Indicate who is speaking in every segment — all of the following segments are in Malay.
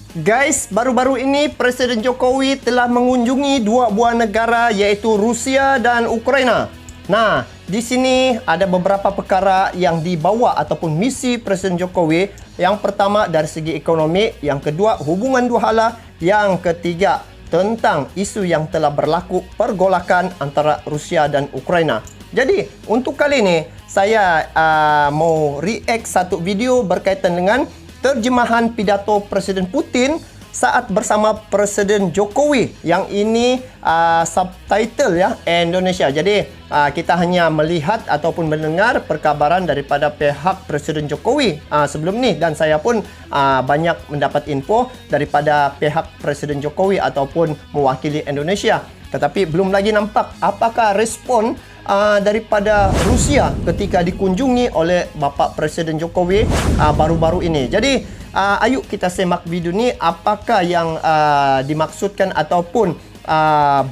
Speaker 1: Guys, baru-baru ini Presiden Jokowi telah mengunjungi dua buah negara iaitu Rusia dan Ukraina. Nah, di sini ada beberapa perkara yang dibawa ataupun misi Presiden Jokowi. Yang pertama dari segi ekonomi, yang kedua hubungan dua hala, yang ketiga tentang isu yang telah berlaku pergolakan antara Rusia dan Ukraina. Jadi, untuk kali ini saya mau react satu video berkaitan dengan terjemahan pidato Presiden Putin saat bersama Presiden Jokowi. Yang ini subtitle ya Indonesia. Jadi kita hanya melihat ataupun mendengar perkabaran daripada pihak Presiden Jokowi sebelum ni, dan saya pun banyak mendapat info daripada pihak Presiden Jokowi ataupun mewakili Indonesia. Tetapi belum lagi nampak apakah respon daripada Rusia ketika dikunjungi oleh Bapak Presiden Jokowi baru-baru ini. Jadi, ayuk kita semak video ni apakah yang dimaksudkan ataupun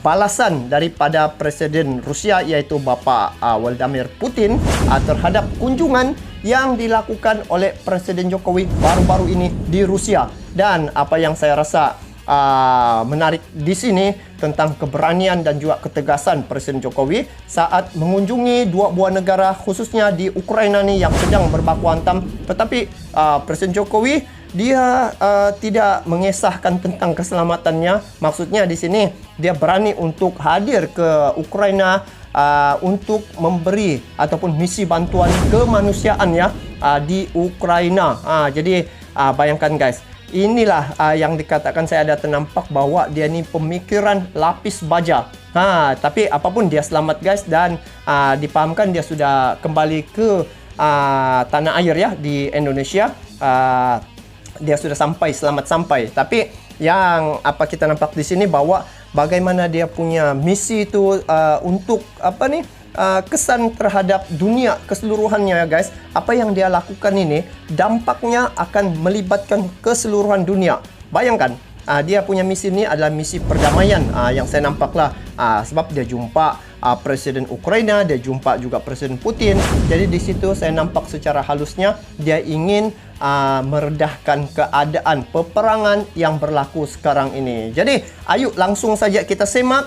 Speaker 1: balasan daripada Presiden Rusia iaitu Bapak Vladimir Putin terhadap kunjungan yang dilakukan oleh Presiden Jokowi baru-baru ini di Rusia. Dan apa yang saya rasa menarik di sini tentang keberanian dan juga ketegasan Presiden Jokowi saat mengunjungi dua buah negara, khususnya di Ukraina ni yang sedang berbaku hantam. Tetapi Presiden Jokowi dia tidak mengesahkan tentang keselamatannya. Maksudnya di sini dia berani untuk hadir ke Ukraina untuk memberi ataupun misi bantuan kemanusiaan ya di Ukraina. Jadi bayangkan guys, inilah yang dikatakan saya ada ternampak bahawa dia ni pemikiran lapis baja. Tapi apapun dia selamat guys, dan dipahamkan dia sudah kembali ke tanah air ya di Indonesia. Dia sudah selamat sampai. Tapi yang apa kita nampak di sini bahawa bagaimana dia punya misi itu untuk kesan terhadap dunia keseluruhannya ya guys. Apa yang dia lakukan ini dampaknya akan melibatkan keseluruhan dunia. Bayangkan, dia punya misi ini adalah misi perdamaian yang saya nampaklah sebab dia jumpa Presiden Ukraina, dia jumpa juga Presiden Putin. Jadi di situ saya nampak secara halusnya dia ingin meredahkan keadaan peperangan yang berlaku sekarang ini. Jadi ayuk langsung saja kita semak.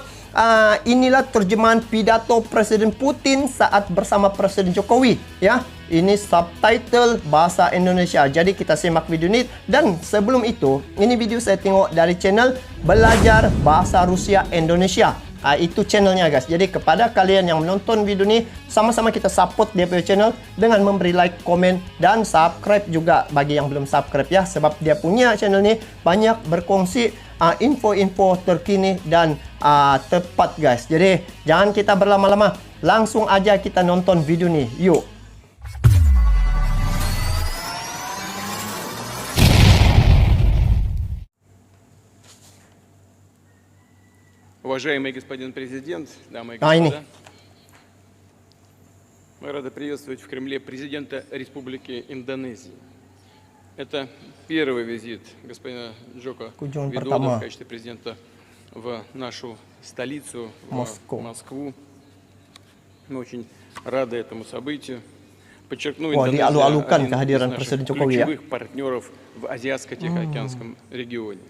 Speaker 1: Inilah terjemahan pidato Presiden Putin saat bersama Presiden Jokowi ya. Ini subtitle bahasa Indonesia. Jadi kita semak video ini. Dan sebelum itu, ini video saya tengok dari channel Belajar Bahasa Rusia Indonesia. Itu channelnya guys. Jadi kepada kalian yang menonton video ini, sama-sama kita support dia punya channel dengan memberi like, komen dan subscribe juga bagi yang belum subscribe ya. Sebab dia punya channel ini banyak berkongsi info-info terkini dan tepat guys. Jadi jangan kita berlama-lama, langsung aja kita nonton video ni. Yuk.
Speaker 2: Уважаемый господин президент, дамы и господа, мы рады приветствовать в Кремле президента Республики Индонезии. Это первый визит господина Джоко Видодо в качестве президента в нашу столицу, в Москву. Мы очень рады этому событию. Подчеркну, Индонезия один из наших ключевых партнеров в Азиатско-Тихоокеанском регионе.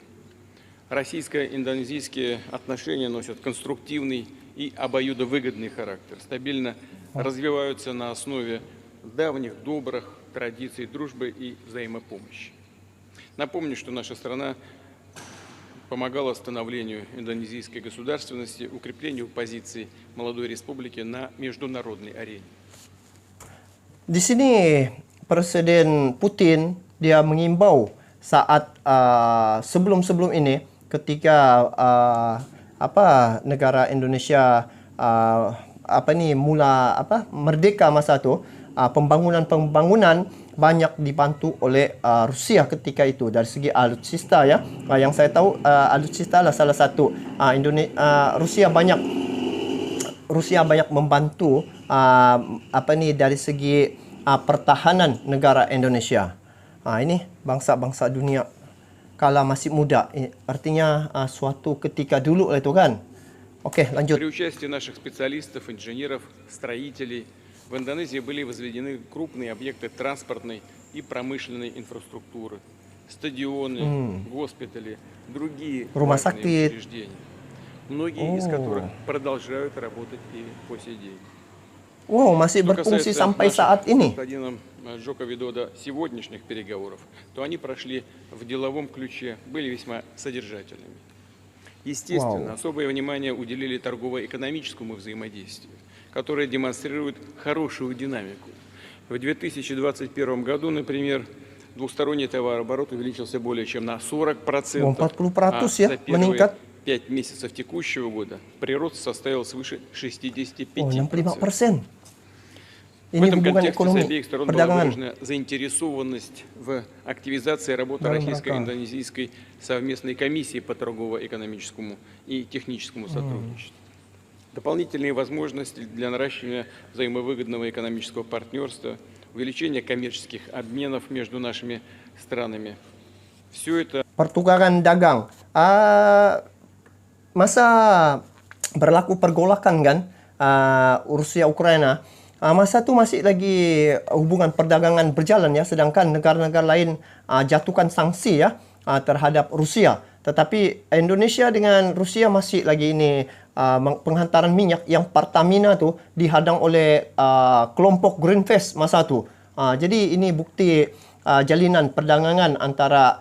Speaker 2: Российско-индонезийские отношения носят конструктивный и обоюдовыгодный характер, стабильно развиваются на основе давних добрых традиций дружбы и взаимопомощи. Напомню, что наша страна помогала становлению индонезийской государственности, укреплению позиций молодой республики на международной арене.
Speaker 1: Di sini Presiden Putin dia mengimbau saat sebelum ini ketika negara Indonesia merdeka masa tu, pembangunan banyak dibantu oleh Rusia ketika itu dari segi alutsista ya. Yang saya tahu alutsista adalah salah satu Rusia banyak membantu dari segi pertahanan negara Indonesia. Ini bangsa-bangsa dunia kala masih muda, artinya suatu ketika dulu itu kan. Oke, lanjut.
Speaker 2: При участии наших специалистов, инженеров, строителей в Индонезии были возведены крупные объекты транспортной и промышленной инфраструктуры, стадионы, госпитали, другие
Speaker 1: Rumah
Speaker 2: важные
Speaker 1: sakit.
Speaker 2: учреждения, многие из которых продолжают работать и по сей день.
Speaker 1: Wow, masih
Speaker 2: Что
Speaker 1: berfungsi
Speaker 2: касается
Speaker 1: sampai
Speaker 2: наших
Speaker 1: saat
Speaker 2: с
Speaker 1: ini.
Speaker 2: господином Джоко Видодо сегодняшних переговоров, то они прошли в деловом ключе, были весьма содержательными. Естественно, особое внимание уделили торгово-экономическому взаимодействию, которое демонстрирует хорошую динамику. В 2021 году, например, двусторонний товарооборот увеличился более чем на 40%, а
Speaker 1: 40% ya
Speaker 2: за первые
Speaker 1: meningkat.
Speaker 2: 5 месяцев текущего года прирост составил свыше 65%.
Speaker 1: 65%.
Speaker 2: В
Speaker 1: Ini
Speaker 2: этом
Speaker 1: hubungan
Speaker 2: контексте с
Speaker 1: ekonomi,
Speaker 2: обеих сторон была
Speaker 1: perdagangan.
Speaker 2: выражена заинтересованность в активизации работы
Speaker 1: Dalam
Speaker 2: Российско-Индонезийской совместной комиссии по торгово-экономическому и техническому сотрудничеству. Дополнительные возможности для наращивания взаимовыгодного экономического партнерства, увеличения коммерческих обменов между нашими странами. Все это
Speaker 1: Pertukaran dagang. Masa berlaku pergolakan kan Rusia Ukraina. Masa tu masih lagi hubungan perdagangan berjalan ya, sedangkan negara-negara lain jatuhkan sanksi ya terhadap Rusia. Tetapi Indonesia dengan Rusia masih lagi ini penghantaran minyak yang Pertamina tu dihadang oleh kelompok Greenpeace masa tu. Jadi ini bukti jalinan perdagangan antara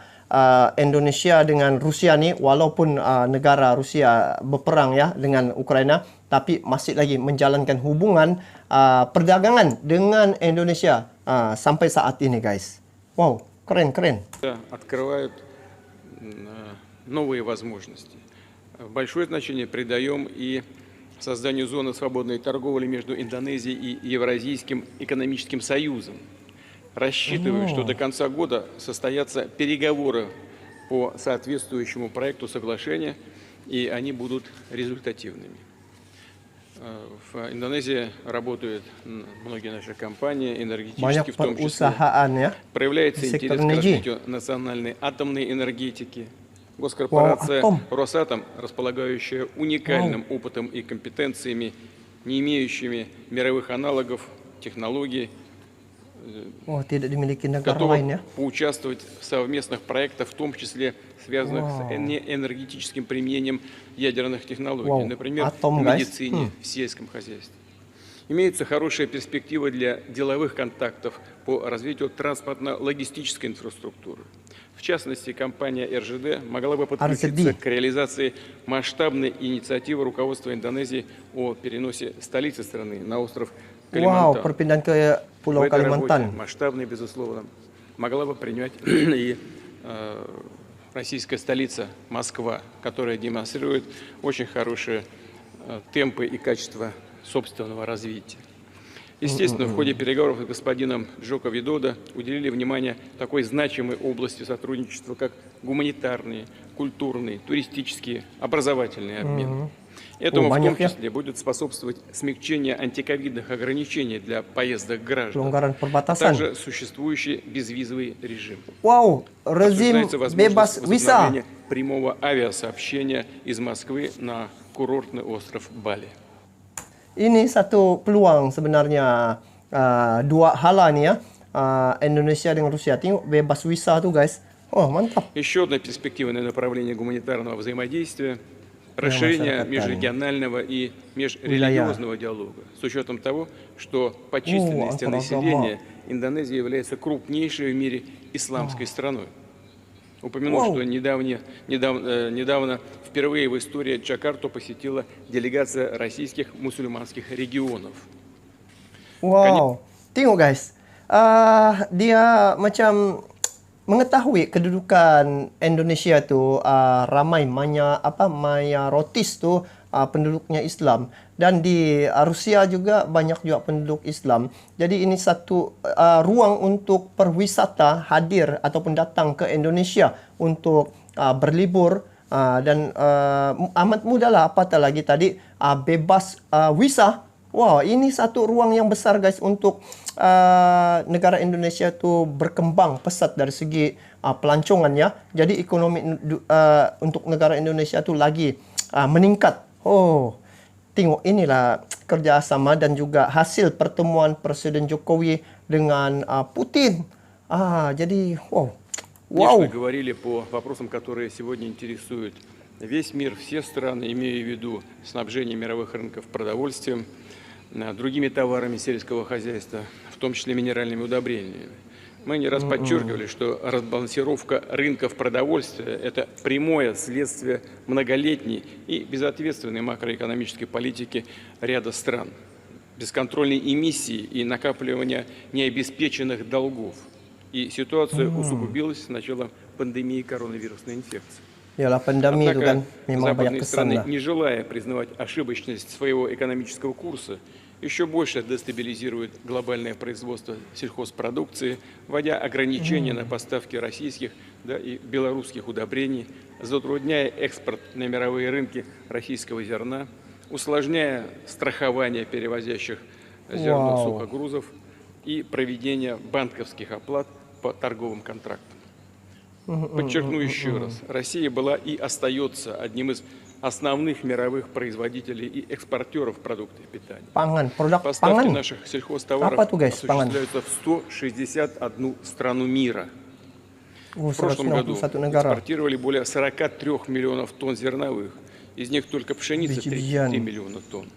Speaker 1: Indonesia dengan Rusia ni, walaupun negara Rusia berperang ya dengan Ukraina, tapi masih lagi menjalankan hubungan perdagangan dengan Indonesia sampai saat ini, guys. Wow, keren.
Speaker 2: открывают новые возможности. Большое значение придаем и созданию зоны свободной торговли между Индонезией и Евразийским экономическим союзом. Рассчитываю, что до конца года состоятся переговоры по соответствующему проекту соглашения, и они будут результативными. В Индонезии работают многие наши компании, энергетические в том числе. Проявляется интерес к развитию национальной атомной энергетики. Госкорпорация «Росатом», располагающая уникальным опытом и компетенциями, не имеющими мировых аналогов, технологий,
Speaker 1: tidak dimiliki negara
Speaker 2: готова
Speaker 1: lain ya.
Speaker 2: поучаствовать в совместных проектах, в том числе связанных с энергетическим применением ядерных технологий, например, в медицине, в сельском хозяйстве. Имеются хорошие перспективы для деловых контактов по развитию транспортно-логистической инфраструктуры. В частности, компания РЖД могла бы подключиться к реализации масштабной инициативы руководства Индонезии о переносе столицы страны на остров Калимантан.
Speaker 1: Perpindahan ke Pulau
Speaker 2: В этой работе,
Speaker 1: Kalimantan.
Speaker 2: масштабной, безусловно, могла бы принять и российская столица Москва, которая демонстрирует очень хорошие темпы и качество собственного развития. Естественно, в ходе переговоров с господином Джоко Видодо уделили внимание такой значимой области сотрудничества, как гуманитарные, культурные, туристические, образовательные обмены. Этому в том числе будет способствовать смягчение антиковидных ограничений для поездок граждан, а также существующий безвизовый режим.
Speaker 1: Rezim bebas visa.
Speaker 2: Прямого авиасообщения из Москвы на курортный остров Бали.
Speaker 1: Ini satu peluang sebenarnya, dua hala ni ya, Indonesia dengan Rusia. Tengok bebas visa tu, guys. Mantap.
Speaker 2: Еще одно перспективное направление гуманитарного взаимодействия – расширение межрегионального и межрелигиозного диалога, с учетом того, что по численности населения Индонезия является крупнейшей в мире исламской страной. Упомяну, что недавно впервые в истории Джакарту посетила делегация российских мусульманских регионов.
Speaker 1: Tengok guys, dia macam mengetahui kedudukan Indonesia tu ramai mayoritis tu penduduknya Islam, dan di Rusia juga banyak juga penduduk Islam. Jadi ini satu ruang untuk perwisata hadir ataupun datang ke Indonesia untuk berlibur dan amat mudah lah, apatah lagi tadi bebas visa. Ini satu ruang yang besar guys untuk negara Indonesia tu berkembang pesat dari segi pelancongannya. Jadi ekonomi untuk negara Indonesia tu lagi meningkat. Tengok inilah kerjasama dan juga hasil pertemuan Presiden Jokowi dengan Putin. Jadi
Speaker 2: Конечно, говорили по вопросам, которые сегодня интересуют весь мир, все страны, имея в виду снабжение мировых рынков продовольствием, другими товарами сельского хозяйства, в том числе минеральными удобрениями. Мы не раз подчеркивали, что разбалансировка рынков продовольствия – это прямое следствие многолетней и безответственной макроэкономической политики ряда стран, бесконтрольной эмиссии и накапливания необеспеченных долгов. И ситуация усугубилась с начала пандемии коронавирусной инфекции. Однако западные страны, не желая признавать ошибочность своего экономического курса, еще больше дестабилизирует глобальное производство сельхозпродукции, вводя ограничения на поставки российских и белорусских удобрений, затрудняя экспорт на мировые рынки российского зерна, усложняя страхование перевозящих зерно сухогрузов и проведение банковских оплат по торговым контрактам. Подчеркну еще раз, Россия была и остается одним из основных мировых производителей и экспортеров продуктов питания. Поставки наших сельхозтоваров осуществляются в 161 страну мира. В прошлом году экспортировали более 43 миллионов тонн зерновых, из них только пшеница 33 миллиона тонн.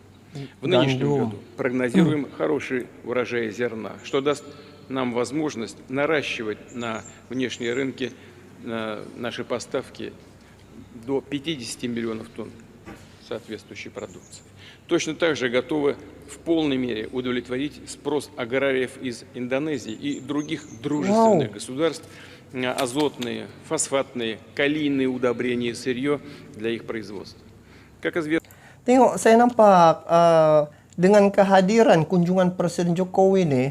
Speaker 2: В нынешнем году прогнозируем хороший урожай зерна, что даст нам возможность наращивать на внешние рынки наши поставки до 50 миллионов тонн соответствующей продукции. Точно так же готовы в полной мере удовлетворить спрос аграриев из Индонезии и других дружественных государств на азотные, фосфатные, калийные удобрения и сырье для их производства. Как известно,
Speaker 1: tengok saya nampak dengan kehadiran kunjungan Presiden Jokowi ini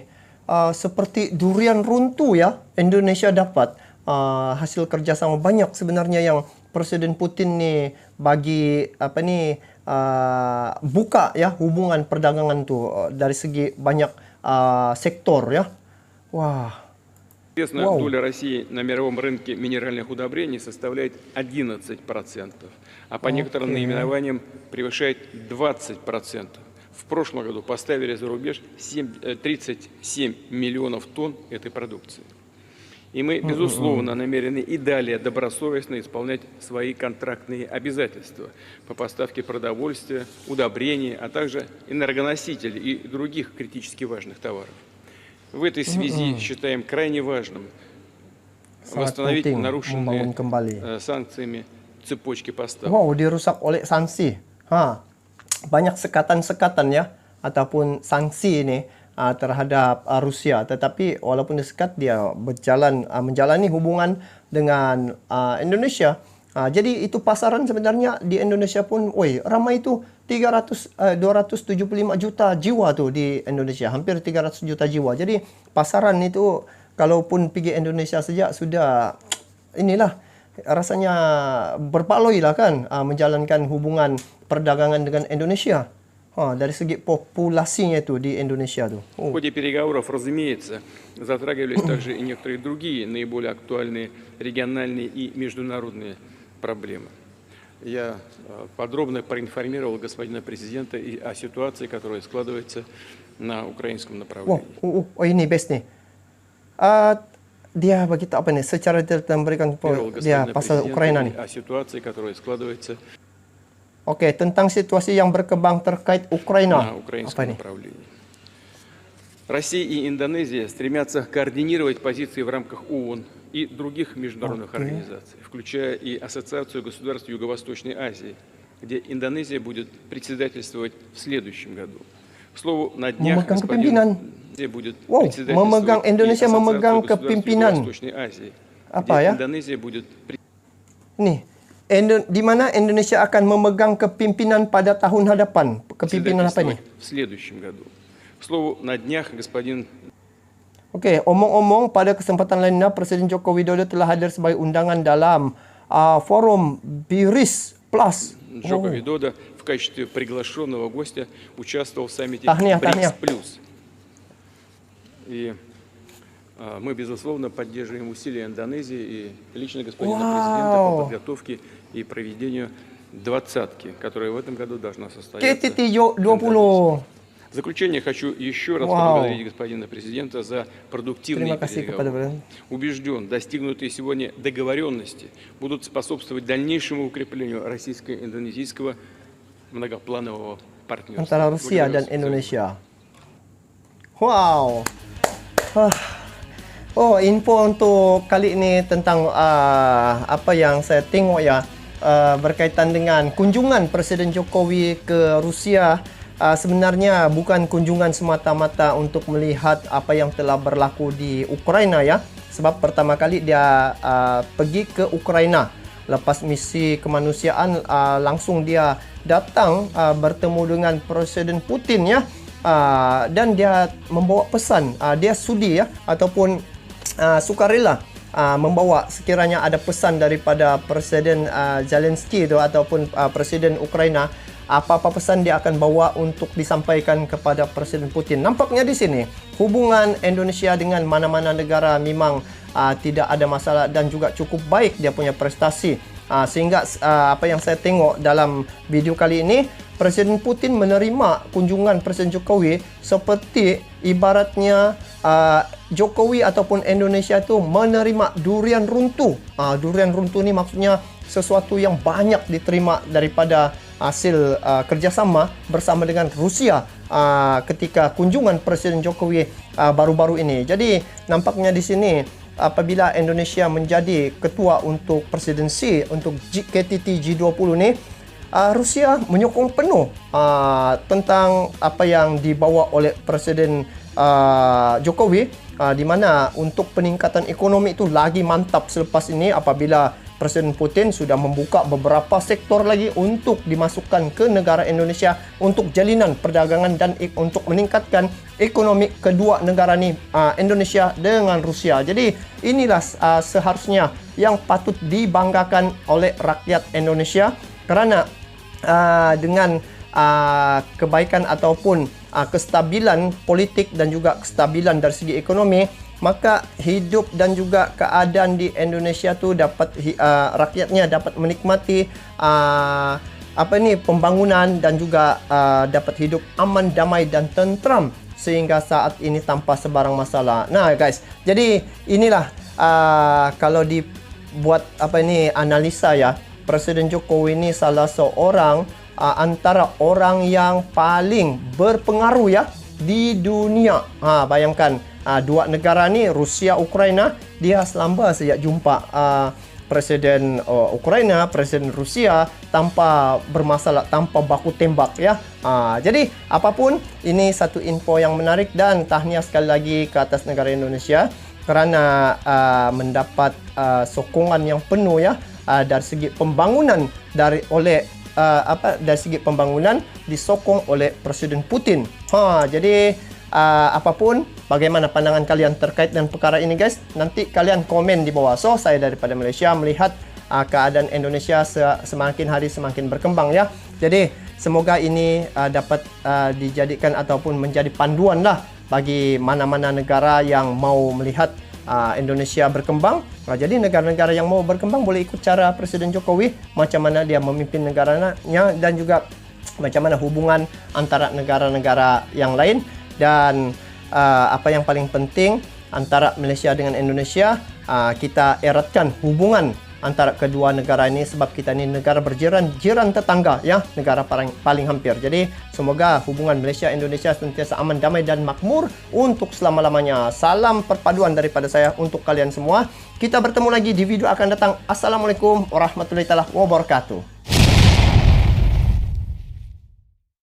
Speaker 1: seperti durian runtuh ya, Indonesia dapat hasil kerjasama banyak sebenarnya yang Presiden Putin nih bagi buka ya hubungan perdagangan tuh dari segi banyak sektor ya.
Speaker 2: Известно, доля России на мировом рынке минеральных удобрений составляет 11%, а по некоторым наименованиям превышает 20%. В прошлом году поставили за рубеж 37 миллионов тонн этой продукции. И мы, безусловно, намерены и далее добросовестно исполнять свои контрактные обязательства по поставке продовольствия, удобрений, а также энергоносителей и других критически важных товаров. В этой связи считаем крайне важным восстановить нарушенные санкциями цепочки поставок.
Speaker 1: Dirusak oleh sanksi. Banyak sekatan-sekatan ya ataupun sanksi ini terhadap Rusia, tetapi walaupun disekat dia menjalani hubungan dengan Indonesia. Jadi itu pasaran sebenarnya di Indonesia pun, ramai itu 275 juta jiwa tuh di Indonesia, hampir 300 juta jiwa. Jadi pasaran itu kalaupun pergi Indonesia saja sudah inilah rasanya berpakloi lah kan menjalankan hubungan perdagangan dengan Indonesia. Dari segi populasinya itu di Indonesia tuh.
Speaker 2: В ходе переговоров, разумеется, затрагивались также и некоторые другие наиболее актуальные региональные и международные проблемы. Я подробно проинформировал господина президента и о ситуации, которая складывается на украинском направлении.
Speaker 1: Ini best nih. Dia begitu apa nih? Secara detail memberikan dia pasal Ukraina nih.
Speaker 2: О ситуации, которая складывается
Speaker 1: tentang situasi yang berkembang terkait Ukraina.
Speaker 2: На украинском направлении. Россия и Индонезия стремятся координировать позиции в рамках ООН и других международных организаций, включая и Ассоциацию государств Юго-Восточной Азии, где Индонезия будет председательствовать в следующем году. К слову, на днях господин будет председательствовать
Speaker 1: Indonesia memegang kepimpinan
Speaker 2: Юго-Восточной Азии,
Speaker 1: apa
Speaker 2: где
Speaker 1: ya?
Speaker 2: Индонезия будет
Speaker 1: di mana Indonesia akan memegang kepimpinan pada tahun hadapan. Kepimpinan apa ini?
Speaker 2: В следующем году. К слову, на днях господин
Speaker 1: omong-omong pada kesempatan lainnya Presiden Joko Widodo telah hadir sebagai undangan dalam forum BRICS Plus.
Speaker 2: Джоко Видодо в качестве приглашенного гостя участвовал в саммите БРИКС+. И мы, безусловно, поддерживаем усилия Индонезии и лично господина президента по подготовке и проведению двадцатки, которая в этом году должна состояться.
Speaker 1: KTT 20.
Speaker 2: В заключение хочу еще раз поблагодарить господина президента за продуктивные переговоры. Убежден, достигнутые сегодня договоренности будут способствовать дальнейшему укреплению российско-индонезийского многопланового партнерства.
Speaker 1: Antara Rusia dan Indonesia. Wow. Oh, info untuk kali ini tentang apa yang saya tengok ya, berkaitan dengan kunjungan Presiden Jokowi ke Rusia. Sebenarnya bukan kunjungan semata-mata untuk melihat apa yang telah berlaku di Ukraina ya. Sebab pertama kali dia pergi ke Ukraina lepas misi kemanusiaan, langsung dia datang bertemu dengan Presiden Putin ya. Dan dia membawa pesan, dia sudi ya ataupun sukarela membawa sekiranya ada pesan daripada Presiden Zelensky itu ataupun Presiden Ukraina, apa-apa pesan dia akan bawa untuk disampaikan kepada Presiden Putin. Nampaknya di sini hubungan Indonesia dengan mana-mana negara memang tidak ada masalah dan juga cukup baik dia punya prestasi. Sehingga apa yang saya tengok dalam video kali ini, Presiden Putin menerima kunjungan Presiden Jokowi seperti ibaratnya Jokowi ataupun Indonesia itu menerima durian runtuh. Durian runtuh ni maksudnya sesuatu yang banyak diterima daripada hasil kerjasama bersama dengan Rusia ketika kunjungan Presiden Jokowi baru-baru ini. Jadi nampaknya di sini apabila Indonesia menjadi ketua untuk presidensi untuk KTT G20 ni, Rusia menyokong penuh tentang apa yang dibawa oleh Presiden Jokowi, di mana untuk peningkatan ekonomi itu lagi mantap selepas ini apabila Presiden Putin sudah membuka beberapa sektor lagi untuk dimasukkan ke negara Indonesia untuk jalinan perdagangan dan untuk meningkatkan ekonomi kedua negara ni, Indonesia dengan Rusia. Jadi inilah seharusnya yang patut dibanggakan oleh rakyat Indonesia, kerana dengan kebaikan ataupun kestabilan politik dan juga kestabilan dari segi ekonomi, maka hidup dan juga keadaan di Indonesia tu dapat rakyatnya dapat menikmati pembangunan dan juga dapat hidup aman, damai dan tentram sehingga saat ini tanpa sebarang masalah. Nah guys, jadi inilah kalau dibuat analisa ya, Presiden Jokowi ini salah seorang antara orang yang paling berpengaruh ya di dunia. Bayangkan dua negara ni, Rusia, Ukraina, dia selamba sejak jumpa Presiden Ukraina, Presiden Rusia tanpa bermasalah, tanpa baku tembak ya. Jadi apapun, ini satu info yang menarik dan tahniah sekali lagi ke atas negara Indonesia kerana mendapat sokongan yang penuh ya dari segi pembangunan dari segi pembangunan disokong oleh Presiden Putin. Jadi apapun, bagaimana pandangan kalian terkait dengan perkara ini guys? Nanti kalian komen di bawah. So, saya daripada Malaysia melihat keadaan Indonesia semakin hari semakin berkembang ya. Jadi semoga ini dapat dijadikan ataupun menjadi panduan lah bagi mana-mana negara yang mau melihat Indonesia berkembang. Jadi negara-negara yang mau berkembang boleh ikut cara Presiden Jokowi, macam mana dia memimpin negaranya dan juga macam mana hubungan antara negara-negara yang lain. Dan apa yang paling penting antara Malaysia dengan Indonesia, kita eratkan hubungan antara kedua negara ini sebab kita ini negara berjiran tetangga ya, negara paling hampir. Jadi semoga hubungan Malaysia-Indonesia sentiasa aman, damai dan makmur untuk selama-lamanya. Salam perpaduan daripada saya untuk kalian semua. Kita bertemu lagi di video akan datang. Assalamualaikum warahmatullahi wabarakatuh.